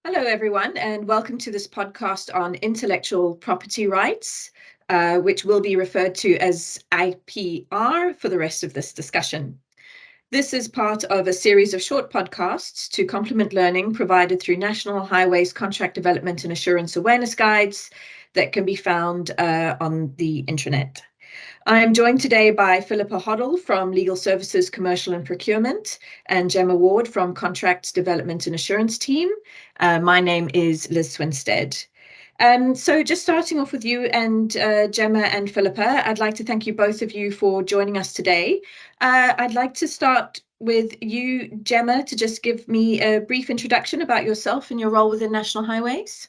Hello, everyone, and welcome to this podcast on intellectual property rights, which will be referred to as IPR for the rest of this discussion. This is part of a series of short podcasts to complement learning provided through National Highways Contract Development and Assurance Awareness Guides that can be found on the intranet. I'm joined today by Philippa Hoddle from Legal Services, Commercial and Procurement, and Gemma Ward from Contracts Development and Assurance Team. My name is Liz Swinstead. So just starting off with you and Gemma and Philippa, I'd like to thank you both of you for joining us today. I'd like to start with you, Gemma, to just give me a brief introduction about yourself and your role within National Highways.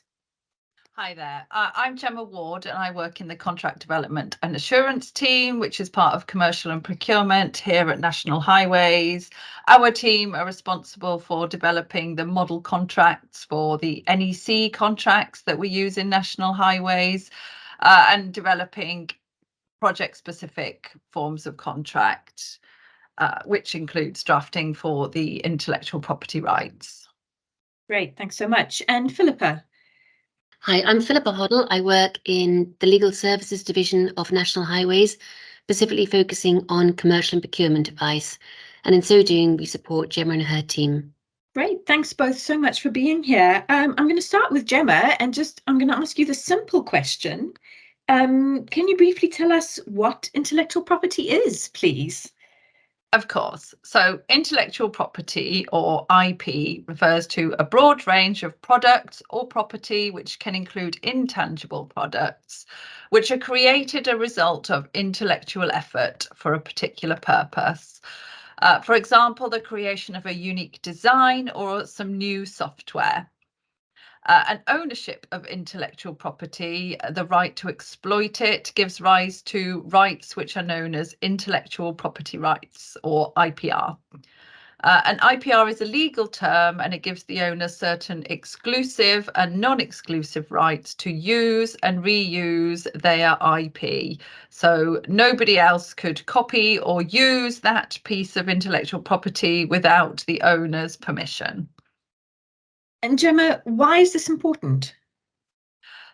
Hi there, I'm Gemma Ward and I work in the Contract Development and Assurance Team, which is part of Commercial and Procurement here at National Highways. Our team are responsible for developing the model contracts for the NEC contracts that we use in National Highways and developing project-specific forms of contract, which includes drafting for the intellectual property rights. Great, thanks so much. And Philippa? Hi, I'm Philippa Hoddle. I work in the Legal Services Division of National Highways, specifically focusing on commercial and procurement advice. And in so doing, we support Gemma and her team. Great, thanks both so much for being here. I'm going to start with Gemma and I'm going to ask you the simple question. Can you briefly tell us what intellectual property is, please? Of course. So intellectual property, or IP, refers to a broad range of products or property which can include intangible products which are created as a result of intellectual effort for a particular purpose. For example, the creation of a unique design or some new software. And ownership of intellectual property, the right to exploit it, gives rise to rights which are known as intellectual property rights, or IPR. An IPR is a legal term and it gives the owner certain exclusive and non-exclusive rights to use and reuse their IP. So nobody else could copy or use that piece of intellectual property without the owner's permission. And Gemma, why is this important?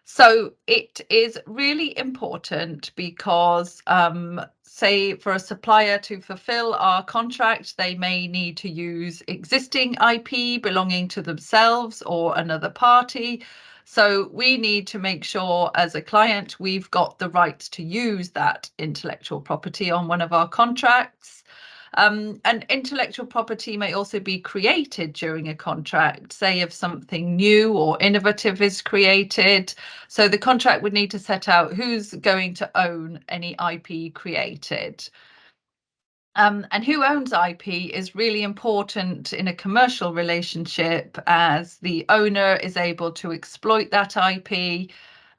So it is really important because, say, for a supplier to fulfill our contract, they may need to use existing IP belonging to themselves or another party. So we need to make sure as a client we've got the rights to use that intellectual property on one of our contracts. And intellectual property may also be created during a contract, say if something new or innovative is created. So the contract would need to set out who's going to own any IP created. And who owns IP is really important in a commercial relationship, as the owner is able to exploit that IP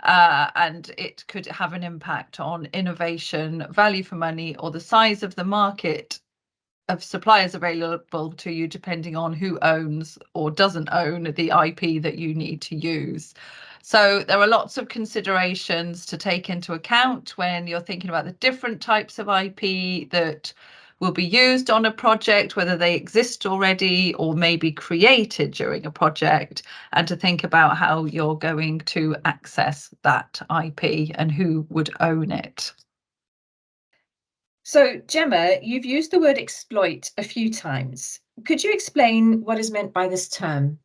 and it could have an impact on innovation, value for money, or the size of the market of suppliers available to you, depending on who owns or doesn't own the IP that you need to use. So there are lots of considerations to take into account when you're thinking about the different types of IP that will be used on a project, whether they exist already or may be created during a project, and to think about how you're going to access that IP and who would own it. So, Gemma, you've used the word exploit a few times. Could you explain what is meant by this term?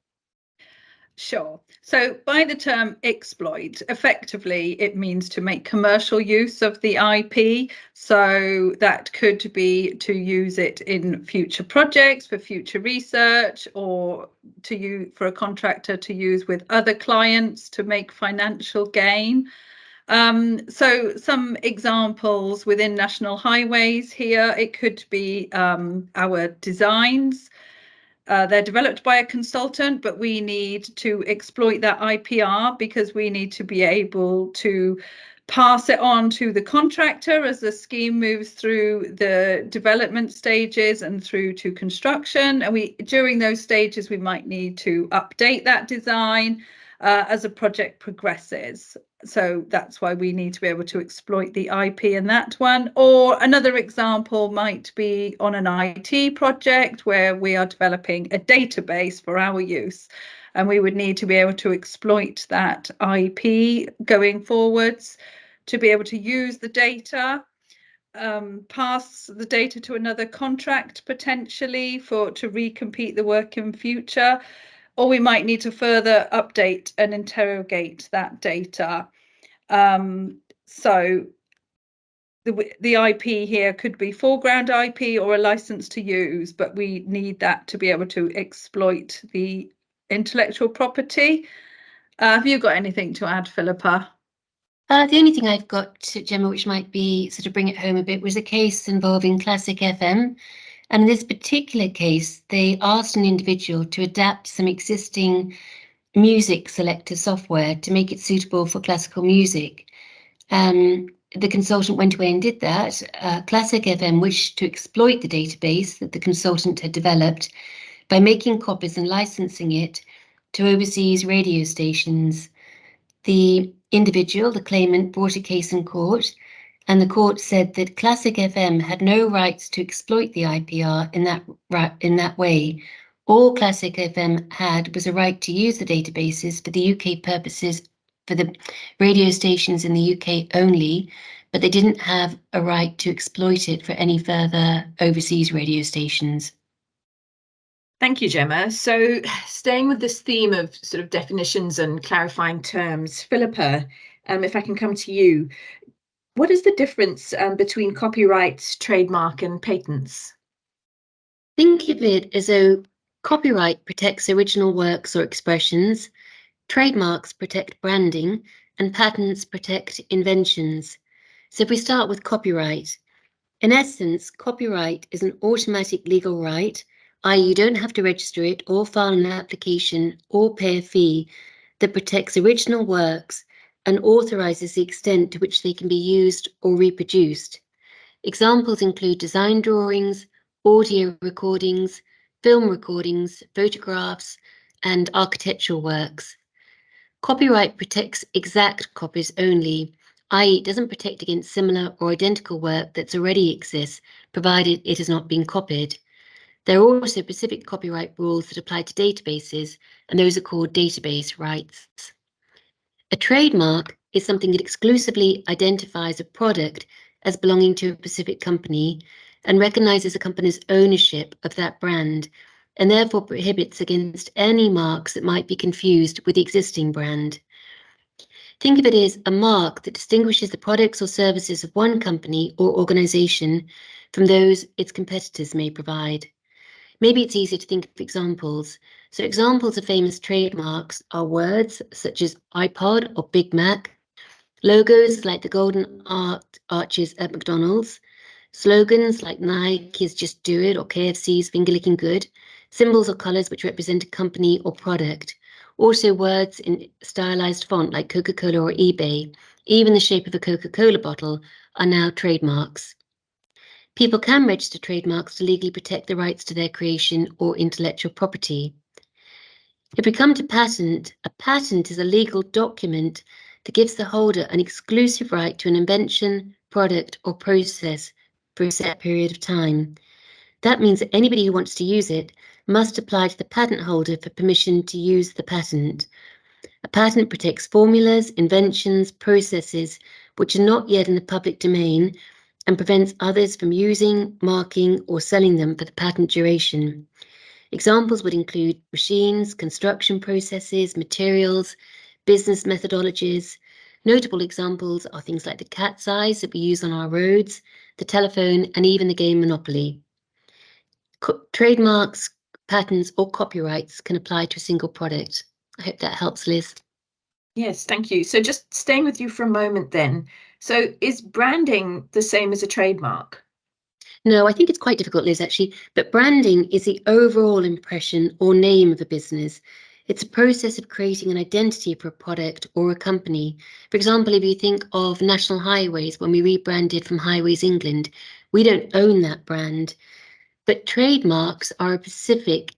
Sure. So by the term exploit, effectively, it means to make commercial use of the IP. So that could be to use it in future projects, for future research, or to use for a contractor to use with other clients to make financial gain. So some examples within National Highways here, it could be our designs. They're developed by a consultant, but we need to exploit that IPR because we need to be able to pass it on to the contractor as the scheme moves through the development stages and through to construction. And during those stages, we might need to update that design. as a project progresses. So that's why we need to be able to exploit the IP in that one. Or another example might be on an IT project where we are developing a database for our use, and we would need to be able to exploit that IP going forwards to be able to use the data, pass the data to another contract potentially to recompete the work in future, or we might need to further update and interrogate that data. So the IP here could be foreground IP or a license to use, but we need that to be able to exploit the intellectual property. Have you got anything to add, Philippa? The only thing I've got, Gemma, which might be sort of bring it home a bit, was a case involving Classic FM. And in this particular case, they asked an individual to adapt some existing music selector software to make it suitable for classical music. The consultant went away and did that. Classic FM wished to exploit the database that the consultant had developed by making copies and licensing it to overseas radio stations. The individual, the claimant, brought a case in court, and the court said that Classic FM had no rights to exploit the IPR in that way. All Classic FM had was a right to use the databases for the UK purposes, for the radio stations in the UK only, but they didn't have a right to exploit it for any further overseas radio stations. Thank you, Gemma. So staying with this theme of sort of definitions and clarifying terms, Philippa, if I can come to you, what is the difference between copyright, trademark and patents? Think of it as though copyright protects original works or expressions, trademarks protect branding, and patents protect inventions. So if we start with copyright, in essence, copyright is an automatic legal right, i.e. you don't have to register it or file an application or pay a fee, that protects original works and authorises the extent to which they can be used or reproduced. Examples include design drawings, audio recordings, film recordings, photographs, and architectural works. Copyright protects exact copies only, i.e. it doesn't protect against similar or identical work that already exists, provided it has not been copied. There are also specific copyright rules that apply to databases, and those are called database rights. A trademark is something that exclusively identifies a product as belonging to a specific company and recognizes a company's ownership of that brand, and therefore prohibits against any marks that might be confused with the existing brand. Think of it as a mark that distinguishes the products or services of one company or organization from those its competitors may provide. Maybe it's easier to think of examples. So examples of famous trademarks are words such as iPod or Big Mac, logos like the golden arches at McDonald's, slogans like Nike's Just Do It or KFC's Finger Licking Good, symbols or colours which represent a company or product. Also words in stylized font like Coca-Cola or eBay, even the shape of a Coca-Cola bottle, are now trademarks. People can register trademarks to legally protect the rights to their creation or intellectual property. If we come to patent, a patent is a legal document that gives the holder an exclusive right to an invention, product, or process for a set period of time. That means that anybody who wants to use it must apply to the patent holder for permission to use the patent. A patent protects formulas, inventions, processes which are not yet in the public domain and prevents others from using, marking, or selling them for the patent duration. Examples would include machines, construction processes, materials, business methodologies. Notable examples are things like the cat's eyes that we use on our roads, the telephone, and even the game Monopoly. Trademarks, patents, or copyrights can apply to a single product. I hope that helps, Liz. Yes, thank you. So just staying with you for a moment then. So is branding the same as a trademark? No, I think it's quite difficult, Liz, actually, but branding is the overall impression or name of a business. It's a process of creating an identity for a product or a company. For example, if you think of National Highways, when we rebranded from Highways England, we don't own that brand. But trademarks are a specific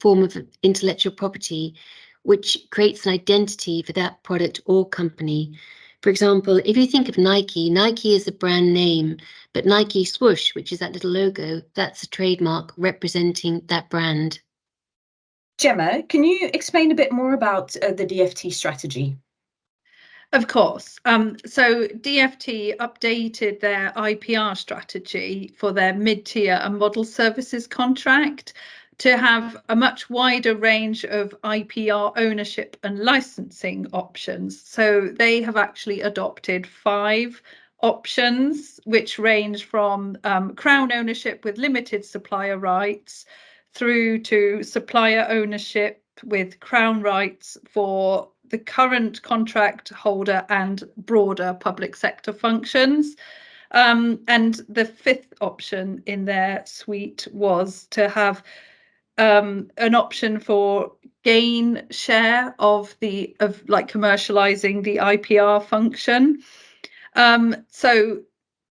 form of intellectual property which creates an identity for that product or company. For example, if you think of Nike, Nike is a brand name, but Nike swoosh, which is that little logo, that's a trademark representing that brand. Gemma, can you explain a bit more about the DFT strategy? Of course. So DFT updated their IPR strategy for their mid-tier and model services contract to have a much wider range of IPR ownership and licensing options. So they have actually adopted 5 options, which range from crown ownership with limited supplier rights through to supplier ownership with crown rights for the current contract holder and broader public sector functions. And the 5th option in their suite was to have an option for gain share of commercializing the IPR function. So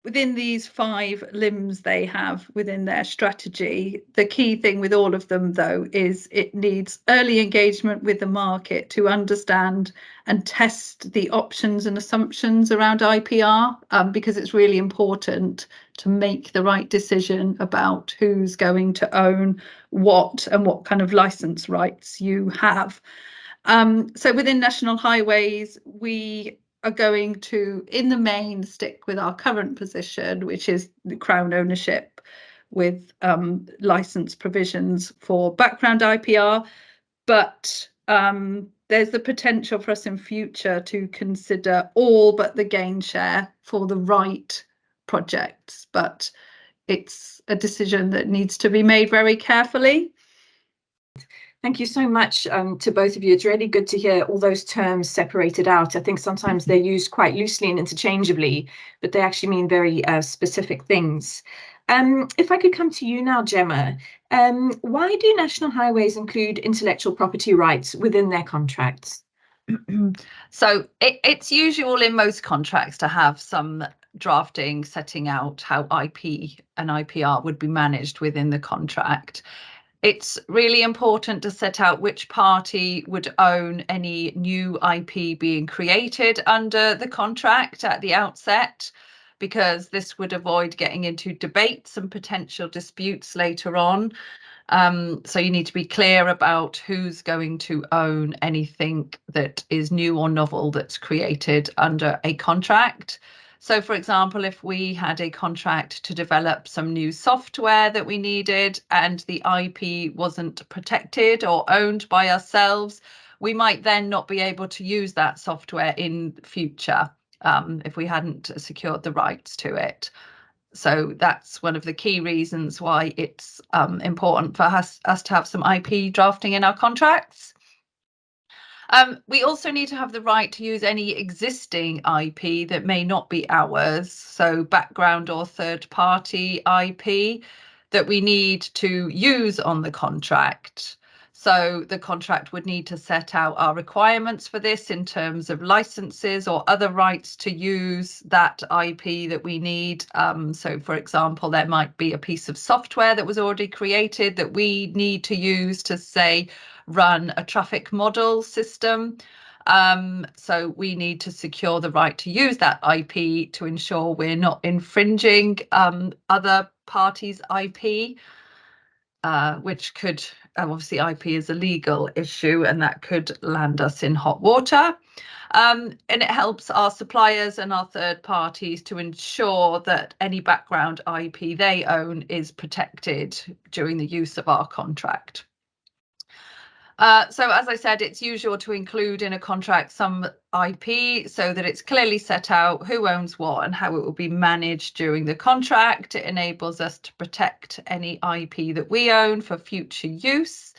within these 5 limbs they have within their strategy, the key thing with all of them, though, is it needs early engagement with the market to understand and test the options and assumptions around IPR, because it's really important to make the right decision about who's going to own what and what kind of license rights you have. So within National Highways, we are going to, in the main, stick with our current position, which is the crown ownership with license provisions for background IPR. But there's the potential for us in future to consider all but the gain share for the right projects. But it's a decision that needs to be made very carefully. Thank you so much to both of you. It's really good to hear all those terms separated out. I think sometimes they're used quite loosely and interchangeably, but they actually mean very specific things. If I could come to you now, Gemma, why do National Highways include intellectual property rights within their contracts? So it's usual in most contracts to have some drafting setting out how IP and IPR would be managed within the contract. It's really important to set out which party would own any new IP being created under the contract at the outset, because this would avoid getting into debates and potential disputes later on. So you need to be clear about who's going to own anything that is new or novel that's created under a contract. So, for example, if we had a contract to develop some new software that we needed and the IP wasn't protected or owned by ourselves, we might then not be able to use that software in future if we hadn't secured the rights to it. So that's one of the key reasons why it's important for us to have some IP drafting in our contracts. We also need to have the right to use any existing IP that may not be ours, so background or third-party IP that we need to use on the contract. So the contract would need to set out our requirements for this in terms of licenses or other rights to use that IP that we need. So, for example, there might be a piece of software that was already created that we need to use to, say, run a traffic model system. So we need to secure the right to use that IP to ensure we're not infringing other parties' IP, which could, obviously IP is a legal issue and that could land us in hot water. And it helps our suppliers and our third parties to ensure that any background IP they own is protected during the use of our contract. So as I said, it's usual to include in a contract some IP so that it's clearly set out who owns what and how it will be managed during the contract. It enables us to protect any IP that we own for future use,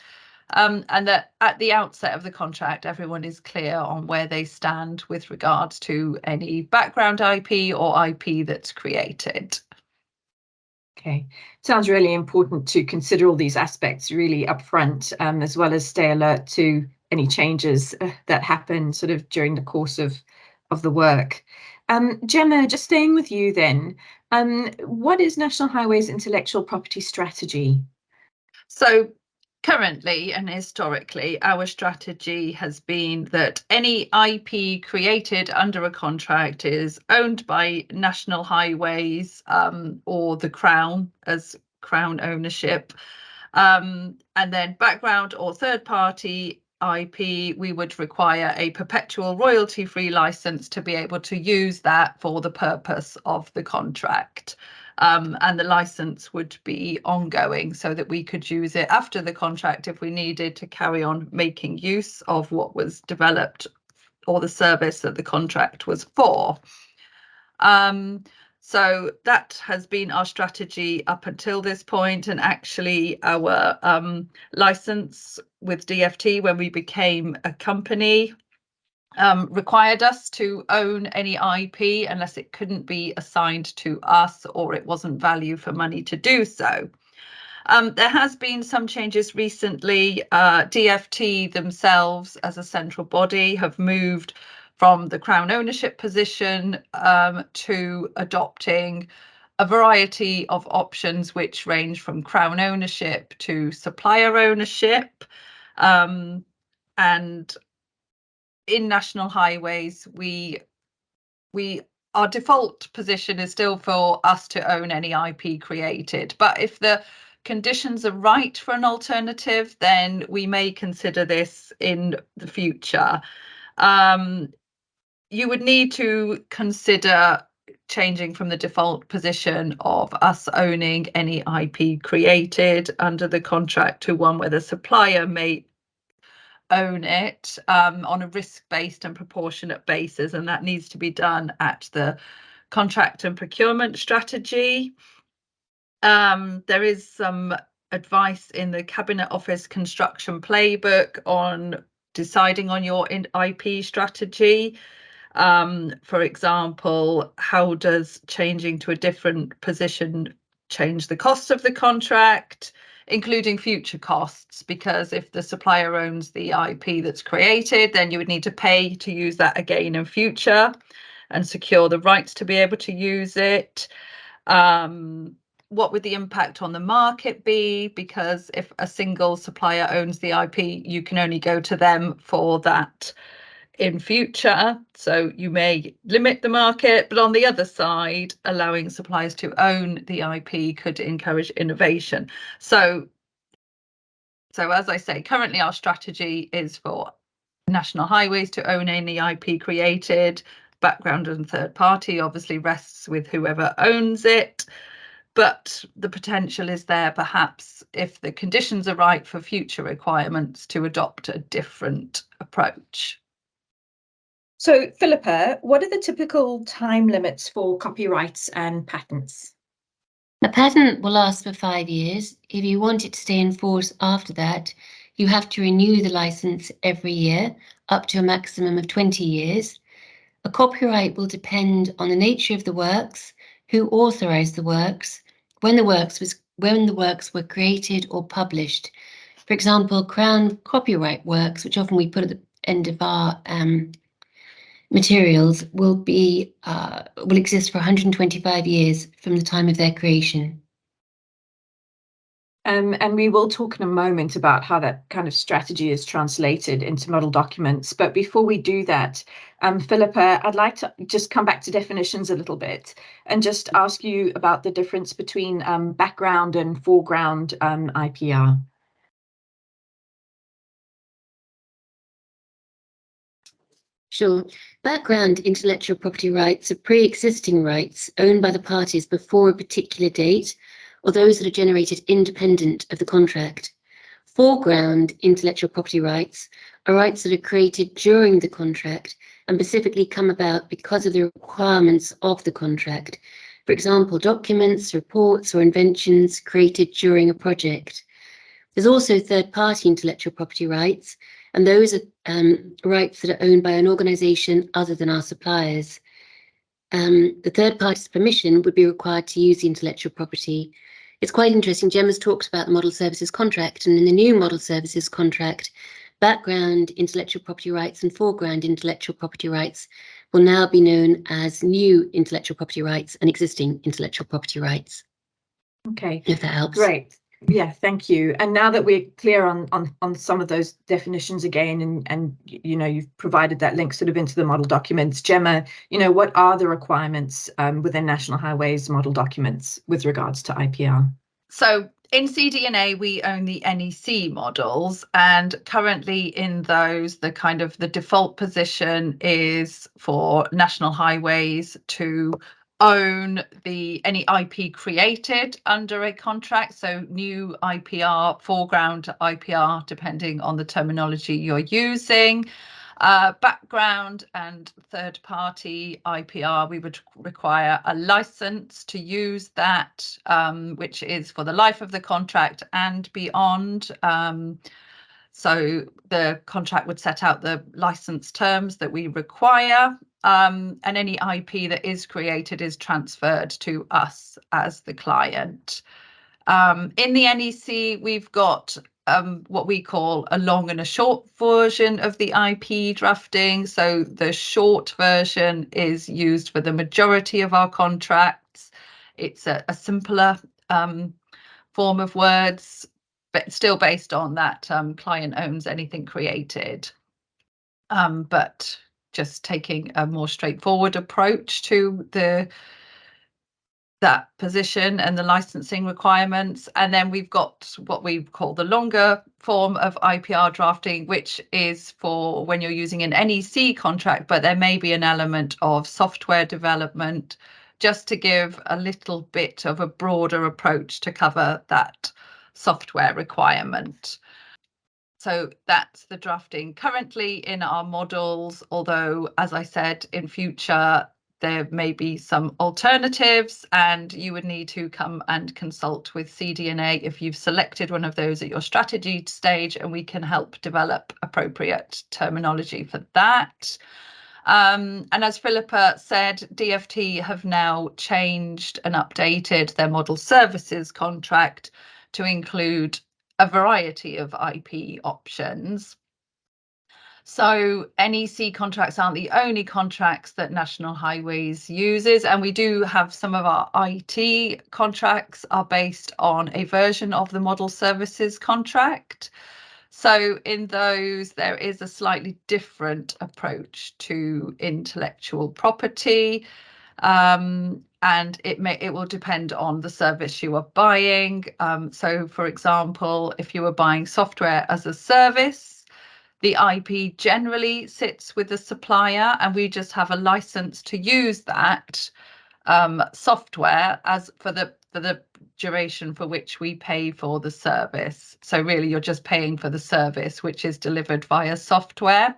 and that at the outset of the contract, everyone is clear on where they stand with regards to any background IP or IP that's created. Okay, sounds really important to consider all these aspects really upfront, as well as stay alert to any changes that happen sort of during the course of the work. Gemma, just staying with you then, what is National Highways intellectual property strategy? So Currently and historically, our strategy has been that any IP created under a contract is owned by National Highways or the Crown as Crown ownership. And then background or third-party IP, we would require a perpetual royalty-free license to be able to use that for the purpose of the contract. And the license would be ongoing so that we could use it after the contract if we needed to carry on making use of what was developed or the service that the contract was for. So that has been our strategy up until this point, and actually our license with DFT when we became a company required us to own any IP unless it couldn't be assigned to us or it wasn't value for money to do so. There has been some changes recently. DFT themselves as a central body have moved from the Crown ownership position to adopting a variety of options which range from Crown ownership to supplier ownership. And in National Highways, our default position is still for us to own any IP created, but if the conditions are right for an alternative, then we may consider this in the future. You would need to consider changing from the default position of us owning any IP created under the contract to one where the supplier may own it on a risk-based and proportionate basis, and that needs to be done at the contract and procurement strategy. There is some advice in the Cabinet Office construction playbook on deciding on your IP strategy. For example, how does changing to a different position change the cost of the contract, including future costs? Because if the supplier owns the IP that's created, then you would need to pay to use that again in future and secure the rights to be able to use it. What would the impact on the market be? Because if a single supplier owns the IP, you can only go to them for that in future, so you may limit the market, but on the other side, allowing suppliers to own the IP could encourage innovation. So as I say, currently our strategy is for National Highways to own any IP created. Background and third party obviously rests with whoever owns it, but the potential is there perhaps if the conditions are right for future requirements to adopt a different approach. So, Philippa, what are the typical time limits for copyrights and patents? A patent will last for 5 years. If you want it to stay in force after that, you have to renew the license every year, up to a maximum of 20 years. A copyright will depend on the nature of the works, who authorised the works, when the works were created or published. For example, Crown copyright works, which often we put at the end of our materials, will exist for 125 years from the time of their creation. And we will talk in a moment about how that kind of strategy is translated into model documents. But before we do that, Philippa, I'd like to just come back to definitions a little bit and just ask you about the difference between background and foreground IPR. Sure. Background intellectual property rights are pre-existing rights owned by the parties before a particular date, or those that are generated independent of the contract. Foreground intellectual property rights are rights that are created during the contract and specifically come about because of the requirements of the contract. For example, documents, reports, or inventions created during a project. There's also third-party intellectual property rights, and those are rights that are owned by an organisation other than our suppliers. The third party's permission would be required to use the intellectual property. It's quite interesting, Gemma's talked about the model services contract, and in the new model services contract, background intellectual property rights and foreground intellectual property rights will now be known as new intellectual property rights and existing intellectual property rights. Okay, if that helps. Great. Yeah, thank you. And now that we're clear on some of those definitions again, and you know, you've provided that link sort of into the model documents, Gemma, you know, what are the requirements within National Highways model documents with regards to IPR? So in CD&A, we own the NEC models, and currently in those, the default position is for National Highways to own any IP created under a contract. So new IPR, foreground IPR, depending on the terminology you're using. Background and third-party IPR, we would require a license to use that, which is for the life of the contract and beyond. So the contract would set out the license terms that we require, and any IP that is created is transferred to us as the client. In the NEC, we've got what we call a long and a short version of the IP drafting. So the short version is used for the majority of our contracts. It's a simpler form of words, but still based on that client owns anything created. But just taking a more straightforward approach to that position and the licensing requirements. And then we've got what we call the longer form of IPR drafting, which is for when you're using an NEC contract, but there may be an element of software development, just to give a little bit of a broader approach to cover that software requirement. So that's the drafting currently in our models, although, as I said, in future, there may be some alternatives, and you would need to come and consult with CD&A if you've selected one of those at your strategy stage, and we can help develop appropriate terminology for that. And as Philippa said, DfT have now changed and updated their model services contract to include a variety of IP options. So NEC contracts aren't the only contracts that National Highways uses, and we do have some of our IT contracts are based on a version of the model services contract. So in those, there is a slightly different approach to intellectual property, and it will depend on the service you are buying. So, for example, if you were buying software as a service, the IP generally sits with the supplier, and we just have a license to use that software as for the duration for which we pay for the service. So really, you're just paying for the service, which is delivered via software.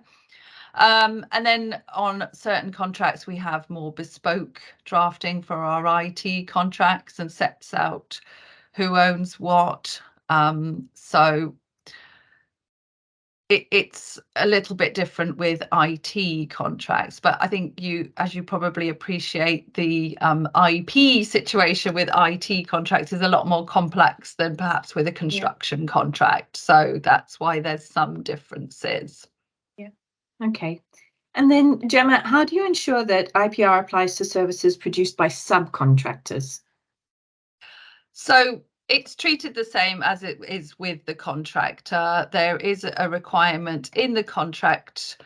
And then on certain contracts, we have more bespoke drafting for our IT contracts and sets out who owns what. So it's a little bit different with IT contracts, but I think as you probably appreciate, the IP situation with IT contracts is a lot more complex than perhaps with a construction contract. So that's why there's some differences. Yeah. Okay. And then, Gemma, how do you ensure that IPR applies to services produced by subcontractors? So it's treated the same as it is with the contractor. There is a requirement in the contract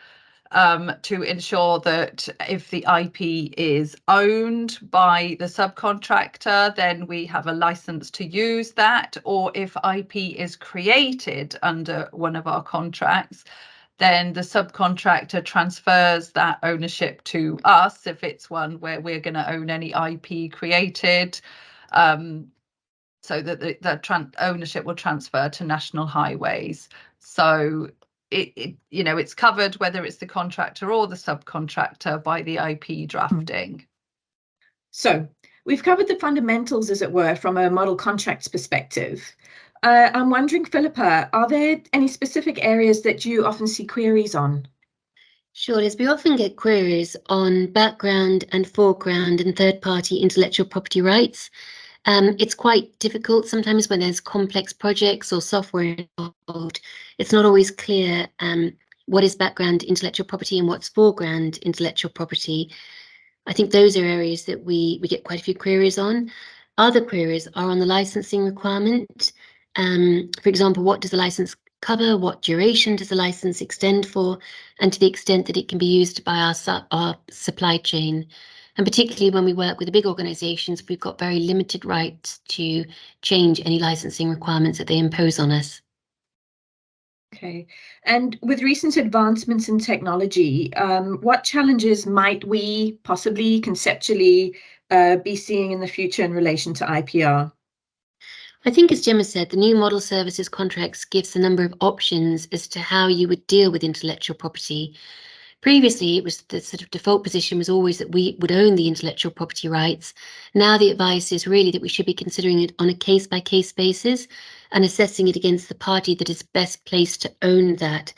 to ensure that if the IP is owned by the subcontractor, then we have a license to use that. Or if IP is created under one of our contracts, then the subcontractor transfers that ownership to us if it's one where we're going to own any IP created. So that the ownership will transfer to National Highways. So it's covered whether it's the contractor or the subcontractor by the IP drafting. So we've covered the fundamentals, as it were, from a model contracts perspective. I'm wondering, Philippa, are there any specific areas that you often see queries on? Sure, Liz, we often get queries on background and foreground and third-party intellectual property rights. It's quite difficult sometimes when there's complex projects or software involved. It's not always clear what is background intellectual property and what's foreground intellectual property. I think those are areas that we get quite a few queries on. Other queries are on the licensing requirement. For example, what does the license cover? What duration does the license extend for? And to the extent that it can be used by our supply chain. And particularly when we work with the big organisations, we've got very limited rights to change any licensing requirements that they impose on us. Okay, and with recent advancements in technology, what challenges might we possibly conceptually be seeing in the future in relation to IPR? I think, as Gemma said, the new model services contracts gives a number of options as to how you would deal with intellectual property. Previously, it was the sort of default position was always that we would own the intellectual property rights. Now the advice is really that we should be considering it on a case-by-case basis and assessing it against the party that is best placed to own that.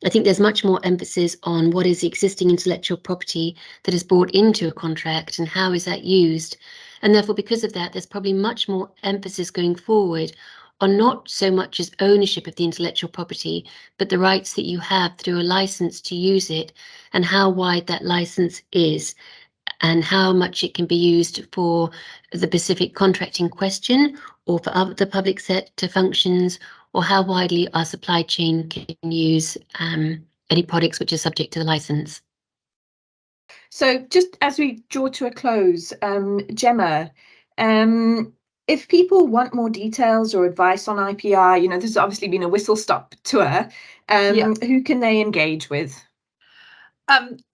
I think there's much more emphasis on what is the existing intellectual property that is brought into a contract and how is that used. And therefore, because of that, there's probably much more emphasis going forward on not so much as ownership of the intellectual property, but the rights that you have through a license to use it and how wide that license is and how much it can be used for the specific contract in question or for other public sector functions, or how widely our supply chain can use any products which are subject to the license. So just as we draw to a close, Gemma, if people want more details or advice on IPR, you know, this has obviously been a whistle-stop tour, who can they engage with?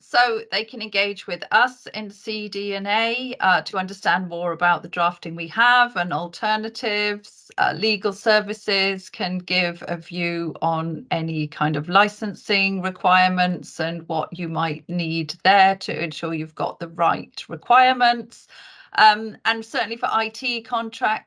So they can engage with us in CDNA to understand more about the drafting we have and alternatives. Legal services can give a view on any kind of licensing requirements and what you might need there to ensure you've got the right requirements. And certainly for IT contracts,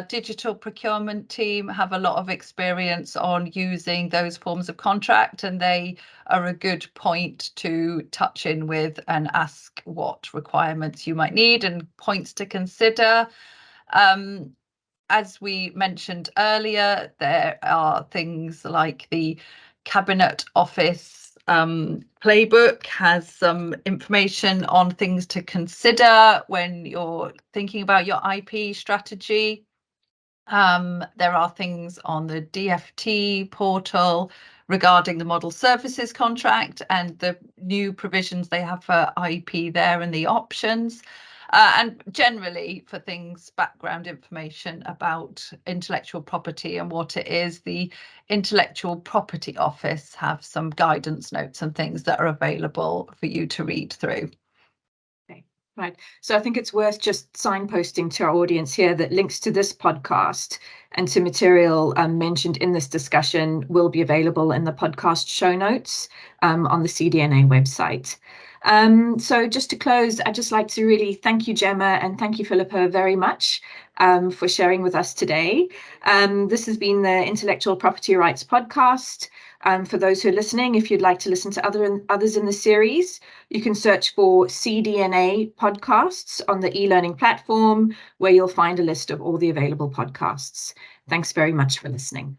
digital procurement team have a lot of experience on using those forms of contract, and they are a good point to touch in with and ask what requirements you might need and points to consider. As we mentioned earlier, there are things like the Cabinet Office playbook has some information on things to consider when you're thinking about your IP strategy. There are things on the DFT portal regarding the model services contract and the new provisions they have for IP there and the options. And generally for things, background information about intellectual property and what it is, the Intellectual Property Office have some guidance notes and things that are available for you to read through. Okay, right. So I think it's worth just signposting to our audience here that links to this podcast and to material mentioned in this discussion will be available in the podcast show notes on the CDNA website. So just to close, I'd just like to really thank you, Gemma, and thank you, Philippa, very much for sharing with us today. This has been the Intellectual Property Rights Podcast. For those who are listening, if you'd like to listen to others in the series, you can search for CDNA podcasts on the e-learning platform, where you'll find a list of all the available podcasts. Thanks very much for listening.